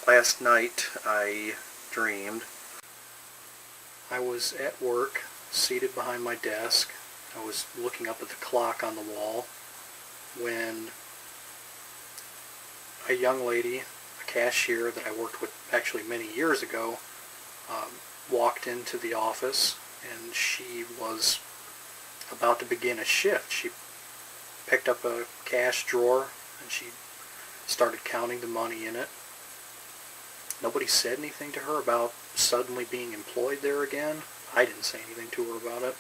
Last night I dreamed I was at work, seated behind my desk. I was looking up at the clock on the wall when a young lady, a cashier that I worked with actually many years ago, walked into the office, and she was about to begin a shift. She picked up a cash drawer and she started counting the money in it. Nobody said anything to her about suddenly being employed there again. I didn't say anything to her about it.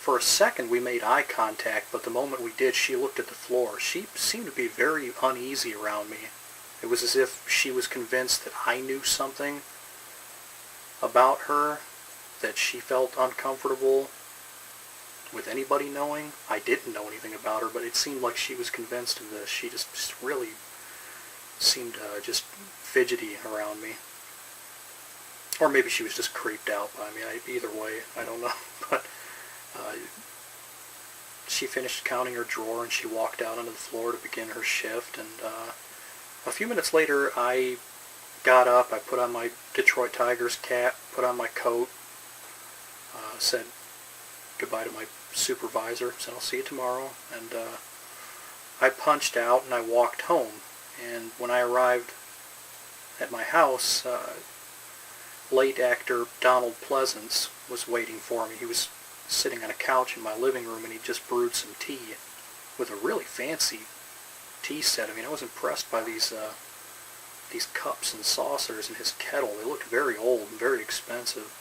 For a second we made eye contact, but the moment we did, she looked at the floor. She seemed to be very uneasy around me. It was as if she was convinced that I knew something about her, that she felt uncomfortable with anybody knowing. I didn't know anything about her, but it seemed like she was convinced of this. She just really seemed just fidgety around me. Or maybe she was just creeped out by me. Either way, I don't know. But she finished counting her drawer and she walked out onto the floor to begin her shift. And a few minutes later, I got up, I put on my Detroit Tigers cap, put on my coat, said goodbye to my supervisor, said I'll see you tomorrow, and I punched out and I walked home. And when I arrived at my house, late actor Donald Pleasance was waiting for me. He was sitting on a couch in my living room, and he just brewed some tea with a really fancy tea set. I mean, I was impressed by these cups and saucers in his kettle. They looked very old and very expensive.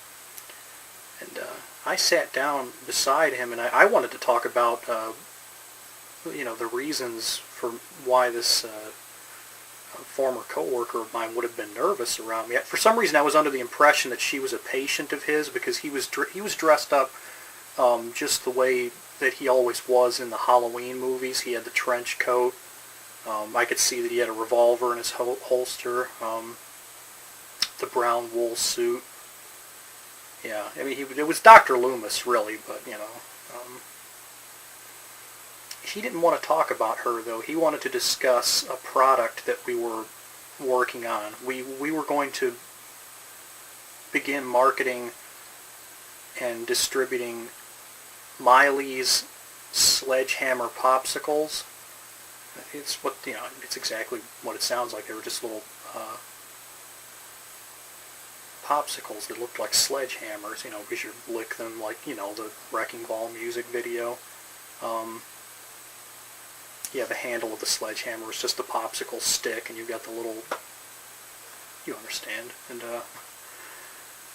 And I sat down beside him, and I wanted to talk about the reasons for why this former coworker of mine would have been nervous around me. For some reason, I was under the impression that she was a patient of his, because he was dressed up just the way that he always was in the Halloween movies. He had the trench coat. I could see that he had a revolver in his holster. The brown wool suit. Yeah, I mean, it was Dr. Loomis, really, but, he didn't want to talk about her, though. He wanted to discuss a product that we were working on. We were going to begin marketing and distributing Miley's Sledgehammer Popsicles. It's it's exactly what it sounds like. They were just little popsicles that looked like sledgehammers, because you lick them like, the Wrecking Ball music video. The handle of the sledgehammer is just the popsicle stick, and you've got the little, you understand. And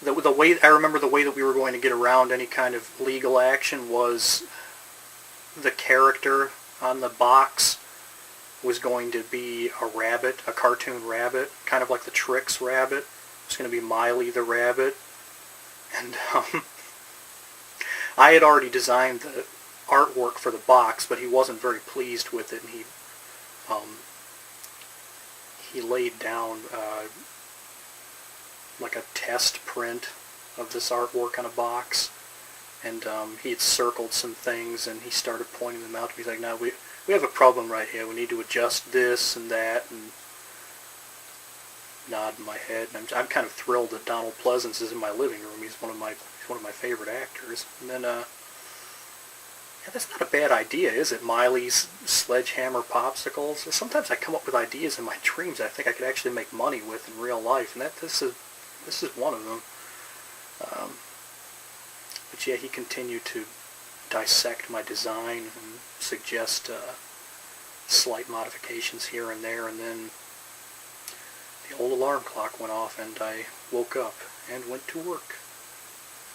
the way, I remember the way that we were going to get around any kind of legal action was the character on the box was going to be a rabbit, a cartoon rabbit, kind of like the Trix rabbit. It's going to be Miley the rabbit. And I had already designed the artwork for the box, but he wasn't very pleased with it, and he laid down like a test print of this artwork on a box, and he had circled some things, and he started pointing them out to me. He's like, "No, we have a problem right here. We need to adjust this and that," and nodding my head. And I'm kind of thrilled that Donald Pleasance is in my living room. He's one of my favorite actors. And then that's not a bad idea, is it? Miley's Sledgehammer Popsicles. Sometimes I come up with ideas in my dreams I think I could actually make money with in real life, and this is one of them. But yeah, he continued to dissect my design and suggest slight modifications here and there, and then the old alarm clock went off and I woke up and went to work.